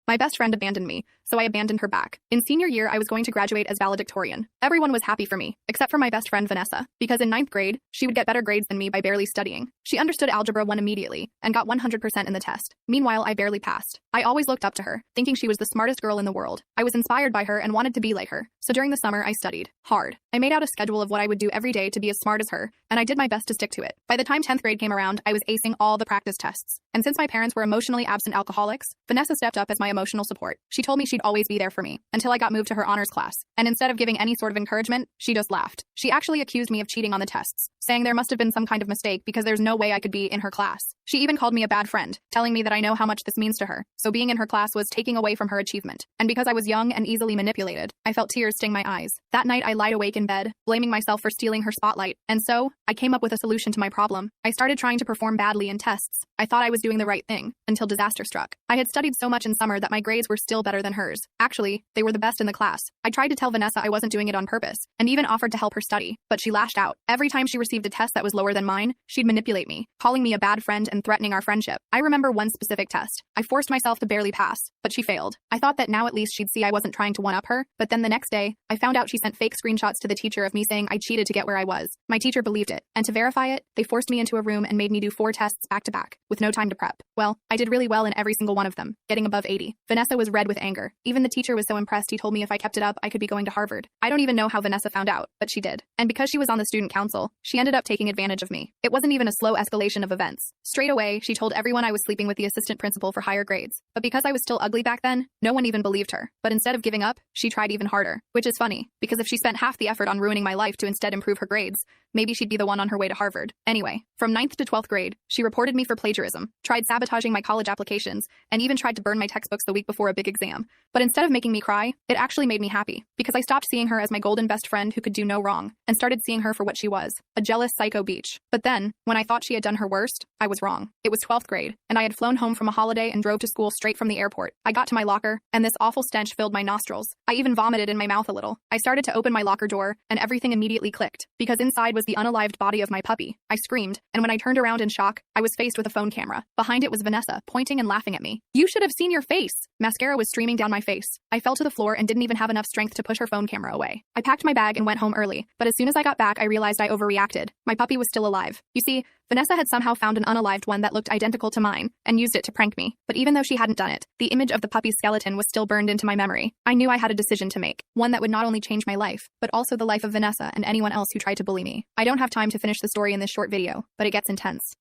My best friend abandoned me, so I abandoned her back. In senior year, I was going to graduate as valedictorian. Everyone was happy for me, except for my best friend Vanessa, because in ninth grade, she would get better grades than me by barely studying. She understood Algebra 1 immediately, and got 100% in the test. Meanwhile, I barely passed. I always looked up to her, thinking she was the smartest girl in the world. I was inspired by her and wanted to be like her, so during the summer I studied hard. I made out a schedule of what I would do every day to be as smart as her, and I did my best to stick to it. By the time 10th grade came around, I was acing all the practice tests. And since my parents were emotionally absent alcoholics, Vanessa stepped up as my emotional support. She told me she'd always be there for me, until I got moved to her honors class. And instead of giving any sort of encouragement, she just laughed. She actually accused me of cheating on the tests, saying there must have been some kind of mistake because there's no way I could be in her class. She even called me a bad friend, telling me that I know how much this means to her, so being in her class was taking away from her achievement. And because I was young and easily manipulated, I felt tears sting my eyes. That night I lied awake in bed, blaming myself for stealing her spotlight. And so, I came up with a solution to my problem. I started trying to perform badly in tests. I thought I was doing the right thing, until disaster struck. I had studied so much in summer that my grades were still better than hers. Actually, they were the best in the class. I tried to tell Vanessa I wasn't doing it on purpose, and even offered to help her study, but she lashed out. Every time she received a test that was lower than mine, she'd manipulate me, calling me a bad friend and threatening our friendship. I remember one specific test. I forced myself to barely pass, but she failed. I thought that now at least she'd see I wasn't trying to one-up her, but then the next day, I found out she sent fake screenshots to the teacher of me saying I cheated to get where I was. My teacher believed it, and to verify it, they forced me into a room and made me do 4 tests back to back, with no time to prep. Well, I did really well in every single one of them, getting above 80. Vanessa was red with anger. Even the teacher was so impressed he told me if I kept it up, I could be going to Harvard. I don't even know how Vanessa found out, but she did. And because she was on the student council, she ended up taking advantage of me. It wasn't even a slow escalation of events. Straight away, she told everyone I was sleeping with the assistant principal for higher grades. But because I was still ugly back then, no one even believed her. But instead of giving up, she tried even harder. Which is funny, because if she spent half the effort on ruining my life to instead improve her grades, maybe she'd be the one on her way to Harvard. Anyway, from 9th to 12th grade, she reported me for plagiarism, tried sabotaging my college applications, and even tried to burn my textbooks the week before a big exam. But instead of making me cry, it actually made me happy, because I stopped seeing her as my golden best friend who could do no wrong, and started seeing her for what she was, a jealous psycho beach. But then, when I thought she had done her worst, I was wrong. It was 12th grade, and I had flown home from a holiday and drove to school straight from the airport. I got to my locker, and this awful stench filled my nostrils. I even vomited in my mouth a little. I started to open my locker door, and everything immediately clicked, because inside was the unalived body of my puppy. I screamed, and when I turned around in shock, I was faced with a phone camera. Behind it was Vanessa, pointing and laughing at me. "You should have seen your face!" Mascara was streaming down my face. I fell to the floor and didn't even have enough strength to push her phone camera away. I packed my bag and went home early, but as soon as I got back, I realized I overreacted. My puppy was still alive. You see, Vanessa had somehow found an unalived one that looked identical to mine, and used it to prank me. But even though she hadn't done it, the image of the puppy's skeleton was still burned into my memory. I knew I had a decision to make, one that would not only change my life, but also the life of Vanessa and anyone else who tried to bully me. I don't have time to finish the story in this short video, but it gets intense.